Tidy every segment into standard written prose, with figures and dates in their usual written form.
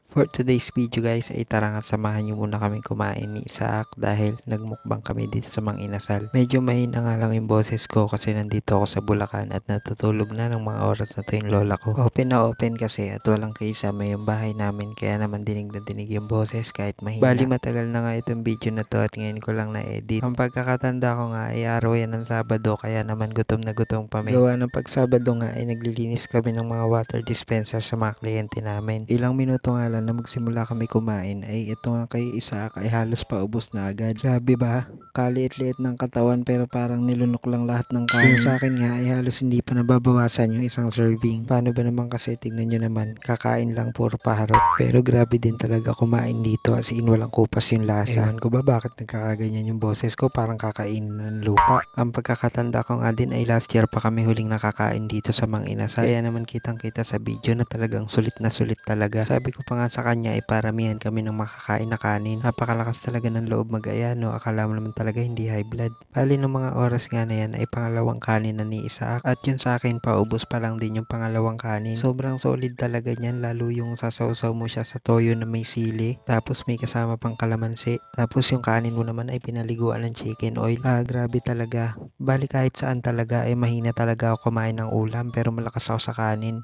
For today's video guys ay tara nga't samahan niyo muna kami kumain ni Isaac dahil nagmukbang kami dito sa Mang Inasal. Medyo mahina nga lang yung boses ko kasi nandito ako sa Bulacan at natutulog na ng mga oras na to yung lola ko. Open na open kasi at walang kisame yung bahay namin kaya naman dinig na dinig yung boses kahit mahina. Bali matagal na nga itong video na to at ngayon ko lang na-edit. Ang pagkakatanda ko nga ay araw yan ng Sabado kaya naman gutom na gutom kami. Gawa ng pag Sabado nga ay naglilinis kami ng mga water dispenser sa mga kliyente namin. Ilang minuto nga lang na magsimula kami kumain ay ito nga kay Isaac ay halos paubos na agad. Grabe ba? Kaliit-liit ng katawan pero parang nilunok lang lahat ng kanin. Yung sa akin nga ay halos hindi pa nababawasan yung isang serving. Paano ba naman kasi tignan nyo naman, kakain lang puro paharot. Pero grabe din talaga kumain dito as in walang kupas yung lasa. Ewan ko ba bakit nagkakaganyan yung boses ko, parang kakain ng lupa. Ang pagkakatanda ko nga din ay last year pa kami huling nakakain dito sa Mang Inasal. Kaya naman kitang kita sa video na talagang sulit na sulit talaga. Sabi ko pa nga sa kanya ay paramihan kami ng makakain na kanin. Napakalakas talaga ng loob mag-aya no. Akala mo naman talaga hindi high blood. Bali ng mga oras nga na yan ay pangalawang kanin na ni Isaac. At yun sa akin paubos pa lang din yung pangalawang kanin. Sobrang solid talaga niyan, lalo yung sasawsaw mo siya sa toyo na may sili. Tapos may kasama pang kalamansi. Tapos yung kanin mo naman ay pinaliguan ng chicken oil. Grabe talaga. Bali kahit saan talaga ay mahina talaga ako kumain ng ulam pero malakas ako sa kanin.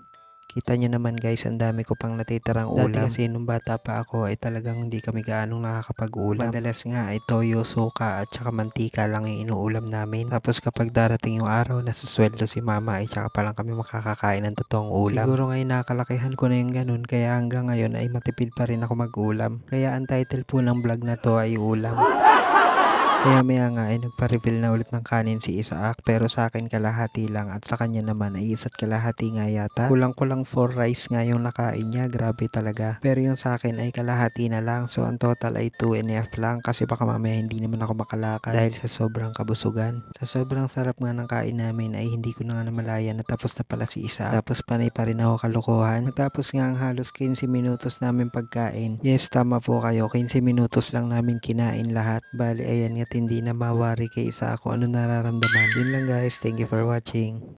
Kita nyo naman guys, ang dami ko pang natitirang ulam. Dati kasi nung bata pa ako ay talagang hindi kami gaanong nakakapag-ulam. Madalas nga ay toyo, suka at saka mantika lang yung inuulam namin. Tapos kapag darating yung araw na susweldo si mama ay saka pa lang kami makakakain ng totoong ulam. Siguro ngayon nakalakihan ko na yung ganun kaya hanggang ngayon ay matipid pa rin ako mag-ulam. Kaya ang title po ng vlog na to ay ulam. Kaya maya nga ay nagpa-refill na ulit ng kanin si Isaac pero sa akin kalahati lang at sa kanya naman ay isa't kalahati nga yata. Kulang-kulang 4 rice nga yung nakain niya, grabe talaga. Pero yung sa akin ay kalahati na lang, so ang total ay 2.5 lang kasi baka mamaya hindi naman ako makalakad dahil sa sobrang kabusugan. Sa sobrang sarap nga ng kain namin ay hindi ko na nga namalayan na tapos na pala si Isaac. Tapos panay pa rin ako kalokohan. Matapos nga ang halos 15 minutos namin pagkain. Yes, tama po kayo, 15 minutos lang namin kinain lahat. Bali ayan nga hindi na mawari kay Isaac kung ano nararamdaman. Yun lang guys, thank you for watching.